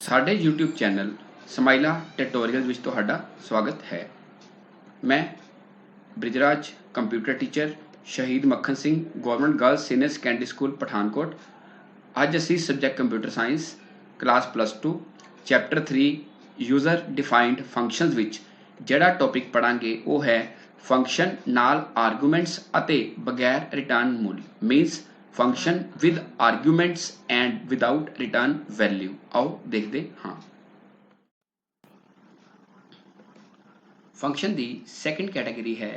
ਸਾਡੇ YouTube channel ਸਮਾਈਲਾ tutorial ਵਿੱਚ ਤੁਹਾਡਾ ਸਵਾਗਤ ਹੈ। ਮੈਂ ਬ੍ਰਿਜਰਾਜ ਕੰਪਿਊਟਰ ਟੀਚਰ ਸ਼ਹੀਦ Makhan Singh government girls senior secondary school Pathankot. ਅੱਜ ਅਸੀਂ subject computer science class +2 chapter 3 user defined functions ਵਿੱਚ ਜਿਹੜਾ ਟੌਪਿਕ ਪੜਾਂਗੇ ਉਹ ਹੈ ਫੰਕਸ਼ਨ ਨਾਲ ਆਰਗੂਮੈਂਟਸ ਅਤੇ ਬਗੈਰ ਰਿਟਰਨ ਮੁੱਲ means function with arguments and without return value. आओ देखते हाँ। फंक्शन की सैकेंड कैटेगरी है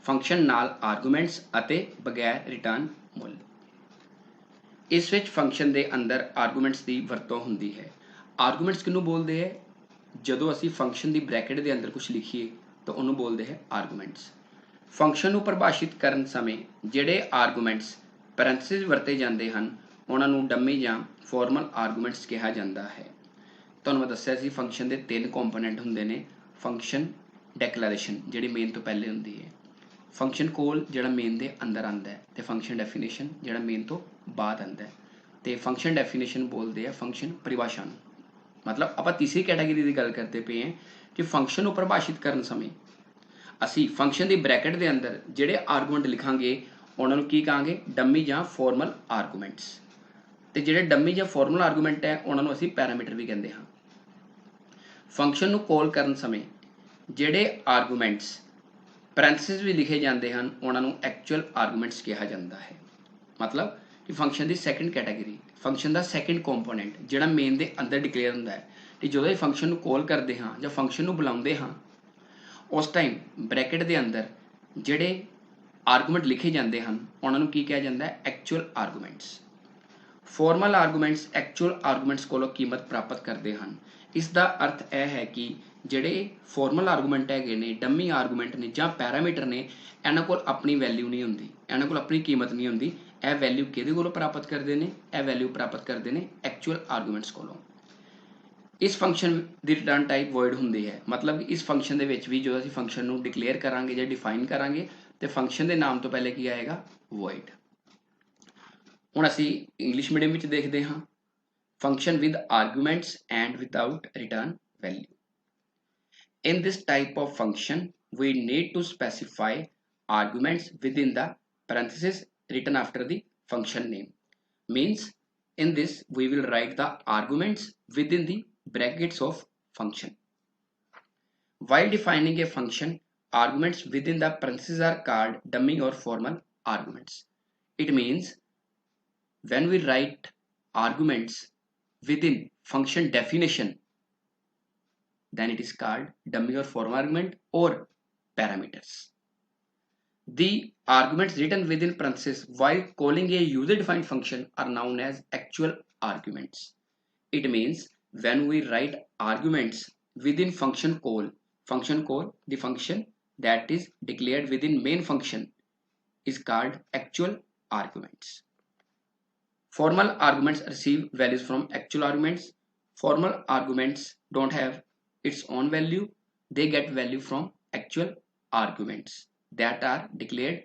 फंक्शन नाल आर्गूमेंट्स अते बगैर रिटर्न मुल। इस विच फंक्शन के अंदर आर्गूमेंट्स की वरतों हुंदी है। आर्गूमेंट्स किनू बोलते हैं? जदों असी फंक्शन की ब्रैकेट के अंदर कुछ लिखिए तो उन्होंने बोलते हैं आर्गूमेंट्स। फंक्शन को परिभाषित करन समय जिहड़े आर्गूमेंट्स ਪੈਰੈਂਥਸਿਸ ਵਰਤੇ ਜਾਂਦੇ ਹਨ ਉਹਨਾਂ ਨੂੰ ਡੰਮੀ ਜਾਂ ਫਾਰਮਲ ਆਰਗੂਮੈਂਟਸ ਕਿਹਾ ਜਾਂਦਾ ਹੈ। ਤੁਹਾਨੂੰ ਮੈਂ ਦੱਸਿਆ ਸੀ ਫੰਕਸ਼ਨ ਦੇ ਤਿੰਨ ਕੰਪੋਨੈਂਟ ਹੁੰਦੇ ਨੇ। ਫੰਕਸ਼ਨ ਡਿਕਲੇਰੇਸ਼ਨ ਜਿਹੜੀ ਮੇਨ ਤੋਂ ਪਹਿਲੇ ਹੁੰਦੀ ਹੈ, ਫੰਕਸ਼ਨ ਕੋਲ ਜਿਹੜਾ ਮੇਨ ਦੇ ਅੰਦਰ ਆਉਂਦਾ ਹੈ, ਤੇ ਫੰਕਸ਼ਨ ਡੈਫੀਨੇਸ਼ਨ ਜਿਹੜਾ ਮੇਨ ਤੋਂ ਬਾਅਦ ਆਉਂਦਾ ਹੈ। ਤੇ ਫੰਕਸ਼ਨ ਡੈਫੀਨੇਸ਼ਨ ਬੋਲਦੇ ਆ ਫੰਕਸ਼ਨ ਪਰਿਭਾਸ਼ਾ ਨੂੰ। ਮਤਲਬ ਆਪਾਂ ਤੀਸਰੀ ਕੈਟਾਗਰੀ ਦੀ ਗੱਲ ਕਰਦੇ ਪਏ ਹਾਂ ਕਿ ਫੰਕਸ਼ਨ ਨੂੰ ਪਰਿਭਾਸ਼ਿਤ ਕਰਨ ਸਮੇਂ ਅਸੀਂ ਫੰਕਸ਼ਨ ਦੀ ਬ੍ਰੈਕਟ ਦੇ ਅੰਦਰ ਜਿਹੜੇ ਆਰਗੂਮੈਂਟ ਲਿਖਾਂਗੇ उन्होंने की कहांगे डमी या फॉर्मल आर्गूमेंट्स। तो जिहड़े डमी या फॉर्मल आर्गूमेंट है उन्होंने असीं पैरामीटर भी कहते हाँ। फंक्शन को कॉल करन समय जिहड़े आर्गूमेंट्स पैरेंथेसिस भी लिखे जाते हैं उन्होंने एक्चुअल आर्गूमेंट्स कहा जाता है। मतलब कि फंक्शन की सैकेंड कैटेगरी फंक्शन का सैकेंड कंपोनेंट जिहड़ा मेन के अंदर डिक्लेयर होंदा है कि जो फंक्शन को कॉल करते हाँ या फंक्शन को बुलाते हाँ उस टाइम ब्रैकेट के अंदर जिहड़े आर्गूमेंट लिखे जाते हैं उन्होंने की कहा जाता है actual arguments. Formal arguments actual arguments को कीमत प्राप्त करते हैं। इसका अर्थ यह है कि जोड़े फॉर्मल आर्गूमेंट है डमी आर्गूमेंट ने या पैरामीटर ने इन्हों को अपनी वैल्यू नहीं होंगी, इन्हों को अपनी कीमत नहीं होंगी। यह वैल्यू किहदे कोलों प्राप्त करते हैं? यह वैल्यू प्राप्त करते हैं एक्चुअल आर्गूमेंट्स कोलों। इस फंक्शन की रिटर्न टाइप वॉइड होंदी है। मतलब इस फंक्शन के भी जो असीं फंक्शन को डिक्लेयर करांगे या डिफाइन करांगे तो फंक्शन के नाम तो पहले की आएगा वॉइड। हुण असीं इंग्लिश मीडियम में देखते हाँ function with arguments and without return value. In this type of function we need to specify arguments within the parenthesis written after the function name. Means in this we will write the arguments within the brackets of function. While defining a function, arguments within the parentheses are called dummy or formal arguments. It means when we write arguments within function definition, then it is called dummy or formal argument or parameters. The arguments written within parentheses while calling a user-defined function are known as actual arguments. It means when we write arguments within function call, the function that is declared within main function is called actual arguments. Formal arguments receive values from actual arguments. Formal arguments don't have its own value. They get value from actual arguments that are declared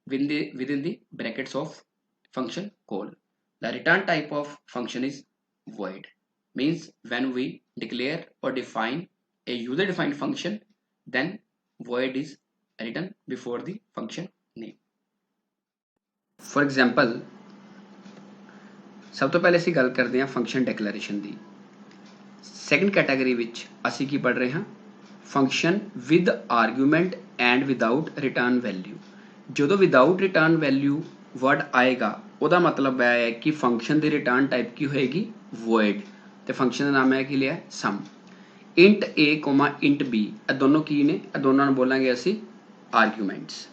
within the brackets of function call. The return type of function is void. Means when we declare or define a user defined function, then void is written before the function name. For example, सब तो पहले असीं गल करते हैं function declaration की। Second category विच असीं की पढ़ रहे हैं function with argument and without return value. जो विदाउट रिटर्न वैल्यू वर्ड आएगा उसका मतलब है कि फंक्शन की रिटर्न टाइप की होएगी वॉइड। तो फंक्शन का नाम है कि लिया सम। इंट ए कोमा इंट बी दोनों की ने दोनों बोलांगे असी आर्गूमेंट्स।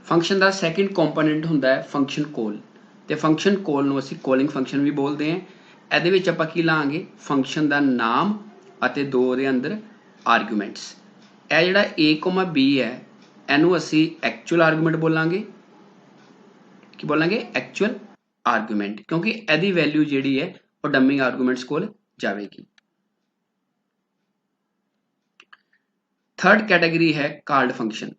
फंक्शन का सैकेंड कंपोनेंट होंदा है फंक्शन कॉल। तो फंक्शन कॉल नूं असी कॉलिंग फंक्शन भी बोलते हैं। ਇਹਦੇ ਵਿੱਚ ਆਪਾਂ ਕੀ ਲਾਂਗੇ फंक्शन का नाम ਅਤੇ दो ਦੇ अंदर आर्गूमेंट्स। ਇਹ ਜਿਹੜਾ a, b है ਇਹਨੂੰ ਅਸੀਂ एक्चुअल आर्गूमेंट बोलांगे। की बोलांगे एक्चुअल आर्गूमेंट क्योंकि ਇਹਦੀ वैल्यू ਜਿਹੜੀ है वो डमी आर्गूमेंट्स कोल जाएगी। थर्ड कैटेगरी है कॉल्ड फंक्शन।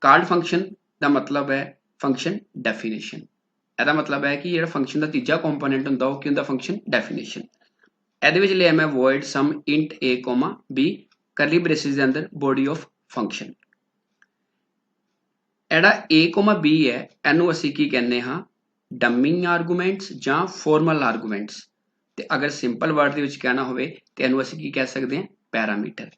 कॉल्ड फंक्शन का मतलब है फंक्शन डेफिनेशन। ਇਹਦਾ मतलब है कि ਜਿਹੜਾ फंक्शन का तीजा कंपोनेंट ਹੁੰਦਾ ਉਹ ਕੀ ਹੁੰਦਾ फंक्शन डेफिनेशन। ਇਹਦੇ ਵਿੱਚ ਲਿਆ ਮੈਂ void sum int a, b curly braces ਦੇ ਅੰਦਰ body of function। ਜਿਹੜਾ a, b ਹੈ ਇਹਨੂੰ ਅਸੀਂ ਕੀ ਕਹਿੰਦੇ ਹਾਂ, ਡੰਮਿੰਗ ਆਰਗੂਮੈਂਟਸ ਜਾਂ ਫਾਰਮਲ ਆਰਗੂਮੈਂਟਸ। ਤੇ ਅਗਰ ਸਿੰਪਲ ਵਰਡ ਦੇ ਵਿੱਚ ਕਹਿਣਾ ਹੋਵੇ ਤੇ ਇਹਨੂੰ ਅਸੀਂ ਕੀ ਕਹਿ ਸਕਦੇ ਹਾਂ, ਪੈਰਾਮੀਟਰ।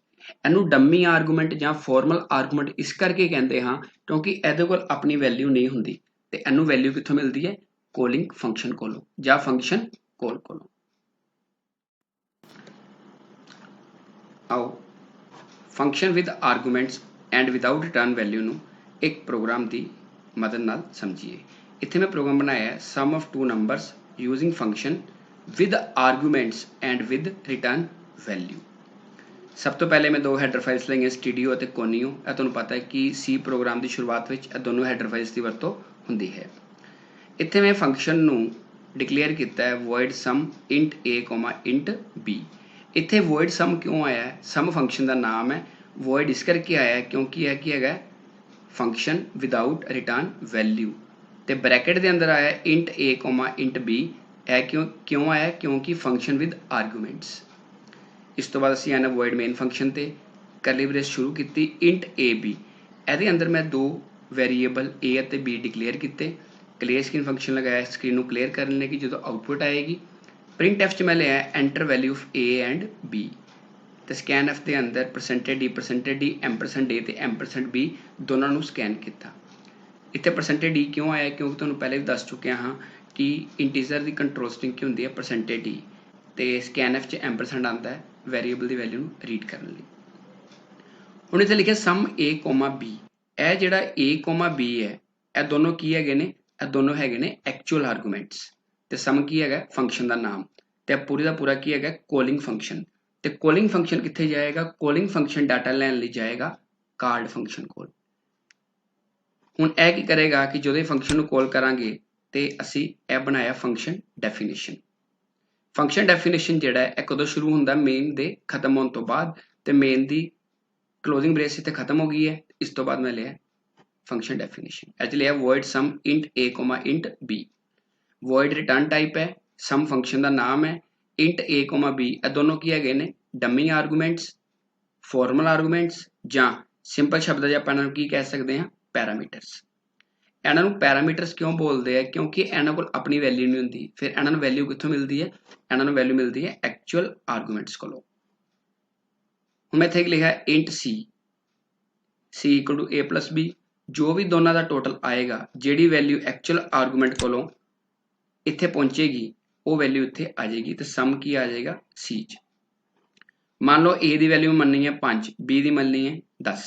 ਇਹਨੂੰ ਡੰਮੀ ਆਰਗੂਮੈਂਟ ਜਾਂ ਫਾਰਮਲ ਆਰਗੂਮੈਂਟ ਇਸ ਕਰਕੇ ਕਹਿੰਦੇ ਹਾਂ ਕਿਉਂਕਿ ਇਹਦੇ ਕੋਲ ਆਪਣੀ ਵੈਲਿਊ ਨਹੀਂ ਹੁੰਦੀ ਤੇ ਇਹਨੂੰ ਵੈਲਿਊ ਕਿੱਥੋਂ ਮਿਲਦੀ ਹੈ, ਕੋਲਿੰਗ ਫੰਕਸ਼ਨ ਕੋਲੋਂ ਜਾਂ ਫੰਕਸ਼ਨ ਕੋਲ ਕੋਲੋਂ। ਆਓ function with arguments and without return value ਨੂੰ ਇੱਕ ਪ੍ਰੋਗਰਾਮ ਦੀ ਮਦਦ ਨਾਲ ਸਮਝੀਏ। ਇੱਥੇ ਮੈਂ ਪ੍ਰੋਗਰਾਮ ਬਣਾਇਆ ਹੈ sum of two numbers using function with arguments and with return value. ਸਭ ਤੋਂ ਪਹਿਲੇ ਮੈਂ ਦੋ ਹੈਡਰ ਫਾਈਲਸ ਲਈਆਂ, ਸਟੂਡੀਓ ਅਤੇ ਕੋਨੀਓ। ਇਹ ਤੁਹਾਨੂੰ ਪਤਾ ਹੈ ਕਿ ਸੀ ਪ੍ਰੋਗਰਾਮ ਦੀ ਸ਼ੁਰੂਆਤ ਵਿੱਚ ਇਹ ਦੋਨੋਂ ਹੈਡਰ ਫਾਈਲਸ ਦੀ ਵਰਤੋਂ ਹੁੰਦੀ ਹੈ। ਇੱਥੇ ਮੈਂ ਫੰਕਸ਼ਨ ਨੂੰ ਡਿਕਲੇਅਰ ਕੀਤਾ ਹੈ void sum int a, int b। ਇੱਥੇ void sum ਕਿਉਂ ਆਇਆ ਹੈ, ਸਮ ਫੰਕਸ਼ਨ ਦਾ ਨਾਮ ਹੈ, void ਇਸ ਕਰਕੇ ਆਇਆ ਹੈ ਕਿਉਂਕਿ ਇਹ ਕੀ ਹੈਗਾ, ਫੰਕਸ਼ਨ ਵਿਦਆਊਟ ਰਿਟਰਨ ਵੈਲਿਊ। ਤੇ ਬ੍ਰੈਕਟ ਦੇ ਅੰਦਰ ਆਇਆ int a, int b। ਇਹ ਕਿਉਂ ਆਇਆ, ਕਿਉਂਕਿ ਫੰਕਸ਼ਨ ਵਿਦ ਆਰਗੂਮੈਂਟਸ। ਇਸ ਤੋਂ ਬਾਅਦ ਅਸੀਂ ਆਣਾ void ਮੇਨ ਫੰਕਸ਼ਨ ਤੇ ਕਰਲੀ ਬ੍ਰੇਸ ਸ਼ੁਰੂ ਕੀਤੀ int a b। ਇਹਦੇ ਅੰਦਰ ਮੈਂ ਦੋ ਵੇਰੀਏਬਲ a ਅਤੇ b ਡਿਕਲੇਅਰ ਕੀਤੇ। ਕਲੀਅਰ ਸਕਰੀਨ ਫੰਕਸ਼ਨ ਲਗਾਇਆ ਸਕਰੀਨ ਨੂੰ ਕਲੀਅਰ ਕਰਨ ਲਈ ਕਿ ਜਦੋਂ ਆਊਟਪੁੱਟ ਆਏਗੀ। ਪ੍ਰਿੰਟ ਐਫ 'ਚ ਮੈਂ ਲਿਆ enter value of a and b ਤੇ ਸਕੈਨ ਐਫ ਦੇ ਅੰਦਰ %d, %a ਤੇ %b ਦੋਨਾਂ ਨੂੰ ਸਕੈਨ ਕੀਤਾ। ਇੱਥੇ %d ਕਿਉਂ ਆਇਆ, ਕਿਉਂਕਿ ਤੁਹਾਨੂੰ ਪਹਿਲੇ ਵੀ ਦੱਸ ਚੁੱਕਿਆ ਹਾਂ ਕਿ ਇੰਟੀਜ਼ਰ ਦੀ ਕੰਟਰੋਲ ਸਟ੍ਰਿੰਗ ਕੀ ਹੁੰਦੀ ਹੈ, %d ਤੇ ਸਕੈਨ ਐਫ 'ਚ ਐਂਪਰਸੈਂਡ ਆਉਂਦਾ ਹੈ ਵੈਰੀਏਬਲ ਦੀ ਵੈਲਿਊ ਨੂੰ ਰੀਡ ਕਰਨ ਲਈ। ਹੁਣ ਇੱਥੇ ਲਿਖਿਆ ਸਮ a, b। ਇਹ ਜਿਹੜਾ a, b ਹੈ ਇਹ ਦੋਨੋਂ ਕੀ ਹੈਗੇ ਨੇ, ਇਹ ਦੋਨੋਂ ਹੈਗੇ ਨੇ ਐਕਚੁਅਲ ਆਰਗੂਮੈਂਟਸ ਤੇ ਸਮ ਕੀ ਹੈਗਾ, ਫੰਕਸ਼ਨ ਦਾ ਨਾਮ ਤੇ ਪੂਰੀ ਦਾ ਪੂਰਾ ਕੀ ਹੈਗਾ, ਕੋਲਿੰਗ ਫੰਕਸ਼ਨ। ਤੇ ਕੋਲਿੰਗ ਫੰਕਸ਼ਨ ਕਿੱਥੇ ਜਾਏਗਾ, ਕੋਲਿੰਗ ਫੰਕਸ਼ਨ ਡਾਟਾ ਲੈਣ ਲਈ ਜਾਏਗਾ ਕਾਰਡ ਫੰਕਸ਼ਨ ਕੋਲ। ਹੁਣ ਇਹ ਕੀ ਕਰੇਗਾ ਕਿ ਜਦੋਂ ਫੰਕਸ਼ਨ ਨੂੰ ਕਾਲ ਕਰਾਂਗੇ ਤੇ ਅਸੀਂ ਇਹ ਬਣਾਇਆ ਫੰਕਸ਼ਨ ਡੈਫੀਨੇਸ਼ਨ। ਫੰਕਸ਼ਨ ਡੈਫੀਨੇਸ਼ਨ ਜਿਹੜਾ ਹੈ ਇਹ ਕਦੋਂ ਸ਼ੁਰੂ ਹੁੰਦਾ, ਮੇਨ ਦੇ ਖਤਮ ਹੋਣ ਤੋਂ ਬਾਅਦ। ਤੇ ਮੇਨ ਦੀ ਕਲੋਜ਼ਿੰਗ ਬ੍ਰੇਸ ਇੱਥੇ ਖਤਮ ਹੋ ਗਈ ਹੈ। ਇਸ ਤੋਂ ਬਾਅਦ ਮੈਂ ਲਿਆ ਫੰਕਸ਼ਨ ਡੈਫੀਨੇਸ਼ਨ। ਇਹ ਲਿਆ void sum int a, int b। void return type ਹੈ, ਸਮ ਫੰਕਸ਼ਨ ਦਾ ਨਾਮ ਹੈ, int a, b ਇਹ ਦੋਨੋਂ ਕੀ ਹੈਗੇ ਨੇ, ਡੰਮੀ ਆਰਗੂਮੈਂਟਸ, ਫਾਰਮਲ ਆਰਗੂਮੈਂਟਸ ਜਾਂ ਸਿੰਪਲ ਸ਼ਬਦਾਂ 'ਚ ਆਪਾਂ ਇਹਨਾਂ ਨੂੰ ਕੀ ਕਹਿ ਸਕਦੇ ਹਾਂ, ਪੈਰਾਮੀਟਰਸ। ਇਹਨਾਂ ਨੂੰ ਪੈਰਾਮੀਟਰਸ ਕਿਉਂ ਬੋਲਦੇ ਆ, ਕਿਉਂਕਿ ਇਹਨਾਂ ਕੋਲ ਆਪਣੀ ਵੈਲਿਊ ਨਹੀਂ ਹੁੰਦੀ। ਫਿਰ ਇਹਨਾਂ ਨੂੰ ਵੈਲਿਊ ਕਿੱਥੋਂ ਮਿਲਦੀ ਹੈ, ਇਹਨਾਂ ਨੂੰ ਵੈਲਿਊ ਮਿਲਦੀ ਹੈ ਐਕਚੁਅਲ ਆਰਗੂਮੈਂਟਸ ਕੋਲੋਂ। ਹੁਣ ਮੈਂ ਇੱਥੇ ਲਿਖਿਆ int c equal to a plus b। ਜੋ ਵੀ ਦੋਨਾਂ ਦਾ ਟੋਟਲ ਆਏਗਾ, ਜਿਹੜੀ ਵੈਲਿਊ ਐਕਚੁਅਲ ਆਰਗੂਮੈਂਟ ਕੋਲੋਂ ਇੱਥੇ ਪਹੁੰਚੇਗੀ ਉਹ ਵੈਲਿਊ ਇੱਥੇ ਆ ਜਾਏਗੀ ਤੇ ਸਮ ਕੀ ਆ ਜਾਏਗਾ, c 'ਚ। ਮੰਨ ਲਓ a ਦੀ ਵੈਲਿਊ ਮੰਨਣੀ ਹੈ 5, b ਦੀ ਮੰਨਣੀ ਹੈ 10।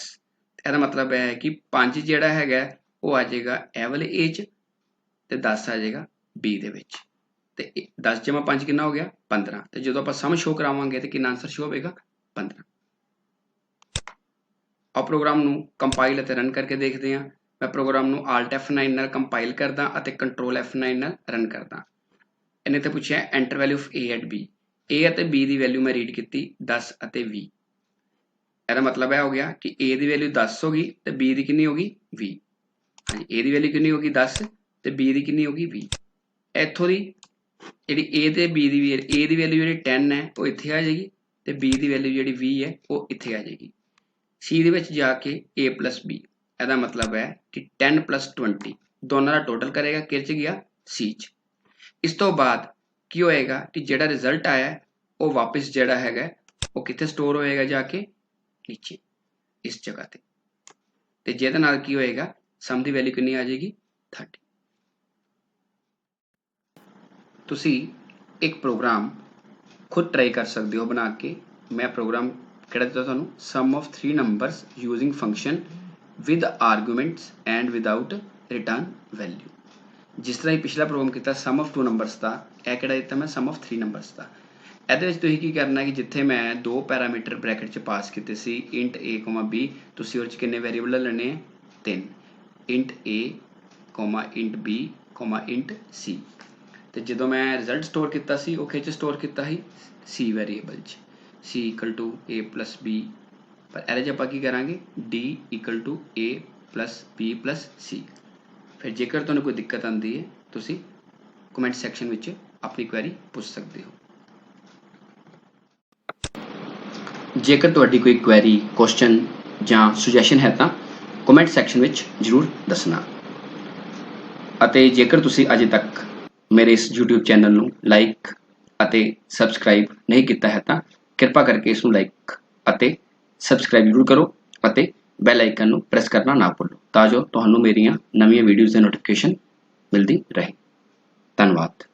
ਇਹਦਾ ਮਤਲਬ ਹੈ ਕਿ 5 ਜਿਹੜਾ ਹੈਗਾ ਉਹ ਆ ਜਾਏਗਾ ਇਹ ਵਾਲੇ a 'ਚ ਤੇ 10 ਆ ਜਾਏਗਾ b ਦੇ ਵਿੱਚ। ਤੇ 10 ਜਮਾ 5 ਕਿੰਨਾ ਹੋ ਗਿਆ, 15। ਤੇ ਜਦੋਂ ਆਪਾਂ ਸਮ ਸ਼ੋ ਕਰਾਵਾਂਗੇ ਤੇ ਕਿੰਨਾ ਆਨਸਰ ਸ਼ੋ ਹੋਵੇਗਾ, 15। ਆ ਪ੍ਰੋਗਰਾਮ ਨੂੰ ਕੰਪਾਈਲ ਅਤੇ ਰਨ ਕਰਕੇ ਦੇਖਦੇ ਹਾਂ। ਮੈਂ ਪ੍ਰੋਗਰਾਮ ਨੂੰ Alt F9 ਨਾਲ ਕੰਪਾਈਲ ਕਰਦਾ ਅਤੇ Control F9 ਨਾਲ ਰਨ ਕਰਦਾ। ਇਹਨੇ ਤੇ ਪੁੱਛਿਆ enter value of a and b। a ਅਤੇ b ਦੀ ਵੈਲਿਊ ਮੈਂ ਰੀਡ ਕੀਤੀ 10 ਅਤੇ 20। ਇਹਦਾ ਮਤਲਬ ਇਹ ਹੋ ਗਿਆ ਕਿ a ਦੀ ਵੈਲਿਊ 10 ਹੋ ਗਈ ਤੇ b ਦੀ ਕਿੰਨੀ ਹੋ ਗਈ, 20। ਹਾਂਜੀ, a ਦੀ ਵੈਲਿਊ ਕਿੰਨੀ ਹੋ ਗਈ 10 ਤੇ b ਦੀ ਕਿੰਨੀ ਹੋ ਗਈ 20। ਇੱਥੋਂ ਦੀ ਜਿਹੜੀ a ਤੇ b the a the value ਜਿਹੜੀ 10 ਹੈ ਉਹ ਇੱਥੇ ਆ ਜਾਏਗੀ ਤੇ b ਦੀ ਵੈਲਿਊ ਜਿਹੜੀ 20 ਹੈ ਉਹ ਇੱਥੇ ਆ ਜਾਏਗੀ। c ਦੇ ਵਿੱਚ ਜਾ ਕੇ a plus b। ਇਹਦਾ ਮਤਲਬ ਹੈ ਕਿ 10 plus 20 ਦੋਨਾਂ ਦਾ ਟੋਟਲ ਕਰੇਗਾ, ਕਿਹਦੇ 'ਚ ਗਿਆ, c 'ਚ। ਇਸ ਤੋਂ ਬਾਅਦ ਕੀ ਹੋਏਗਾ ਕਿ ਜਿਹੜਾ ਰਿਜ਼ਲਟ ਆਇਆ ਉਹ ਵਾਪਸ ਜਿਹੜਾ ਹੈਗਾ ਉਹ ਕਿੱਥੇ ਸਟੋਰ ਹੋਏਗਾ, ਜਾ ਕੇ ਨੀਚੇ ਇਸ ਜਗ੍ਹਾ ਤੇ ਜਿਹਦੇ ਨਾਲ ਕੀ ਹੋਏਗਾ, ਸਮ ਦੀ ਵੈਲਿਊ ਕਿੰਨੀ ਆ ਜਾਏਗੀ, 30। ਤੁਸੀਂ ਇੱਕ ਪ੍ਰੋਗਰਾਮ ਖੁਦ ਟਰਾਈ ਕਰ ਸਕਦੇ ਹੋ ਬਣਾ ਕੇ। ਮੈਂ ਪ੍ਰੋਗਰਾਮ ਕਿਹੜਾ ਦਿੱਤਾ ਤੁਹਾਨੂੰ, sum of 3 numbers using function with arguments and without return value. ਜਿਸ ਤਰ੍ਹਾਂ ਹੀ ਪਿਛਲਾ ਪ੍ਰੋਗਰਾਮ ਕੀਤਾ ਸਮ ਆਫ 2 ਨੰਬਰਸ ਦਾ, ਇਹ ਕਿਹੜਾ ਦਿੱਤਾ ਮੈਂ, ਸਮ ਆਫ 3 ਨੰਬਰਸ ਦਾ। ਇਹਦੇ ਵਿੱਚ ਤੁਸੀਂ ਕੀ ਕਰਨਾ ਕਿ ਜਿੱਥੇ ਮੈਂ 2 ਪੈਰਾਮੀਟਰ ਬ੍ਰੈਕਟ 'ਚ ਪਾਸ ਕੀਤੇ ਸੀ int a, b, ਤੁਸੀਂ ਉਹਦੇ 'ਚ ਕਿੰਨੇ ਵੇਰੀਏਬਲ ਲੈਣੇ ਆ, 3। int a, int b, int c। ਤੇ ਜਦੋਂ ਮੈਂ ਰਿਜ਼ਲਟ ਸਟੋਰ ਕੀਤਾ ਸੀ ਉਹ ਕਿਹ 'ਚ ਸਟੋਰ ਕੀਤਾ ਸੀ, c ਵੇਰੀਏਬਲ 'ਚ, c equal to a plus b। ਪਰ ਇਹਦੇ 'ਚ ਆਪਾਂ ਕੀ ਕਰਾਂਗੇ, d equal to a plus b plus c। ਫਿਰ ਜੇਕਰ ਤੁਹਾਨੂੰ ਕੋਈ ਦਿੱਕਤ ਆਉਂਦੀ ਹੈ ਤੁਸੀਂ ਕਮੈਂਟ ਸੈਕਸ਼ਨ ਵਿੱਚ ਆਪਣੀ ਕੁਐਰੀ ਪੁੱਛ ਸਕਦੇ ਹੋ। ਜੇਕਰ ਤੁਹਾਡੀ ਕੋਈ ਕੁਐਰੀ, ਕੁਐਸਚਨ ਜਾਂ ਸੁਜੈਸ਼ਨ ਹੈ ਤਾਂ ਕਮੈਂਟ ਸੈਕਸ਼ਨ ਵਿੱਚ ਜ਼ਰੂਰ ਦੱਸਣਾ। ਅਤੇ ਜੇਕਰ ਤੁਸੀਂ ਅਜੇ ਤੱਕ ਮੇਰੇ ਇਸ YouTube ਚੈਨਲ ਨੂੰ ਲਾਈਕ ਅਤੇ ਸਬਸਕ੍ਰਾਈਬ ਨਹੀਂ ਕੀਤਾ ਹੈ ਤਾਂ ਕਿਰਪਾ ਕਰਕੇ ਇਸ ਨੂੰ ਲਾਈਕ ਅਤੇ ਸਬਸਕ੍ਰਾਈਬ ਜ਼ਰੂਰ ਕਰੋ ਅਤੇ ਬੈਲ ਆਈਕਨ ਨੂੰ ਪ੍ਰੈਸ ਕਰਨਾ ਨਾ ਭੁੱਲੋ ਤਾਂ ਜੋ ਤੁਹਾਨੂੰ ਮੇਰੀਆਂ ਨਵੀਆਂ ਵੀਡੀਓਜ਼ ਦੀ ਨੋਟੀਫਿਕੇਸ਼ਨ ਮਿਲਦੀ ਰਹੇ। ਧੰਨਵਾਦ।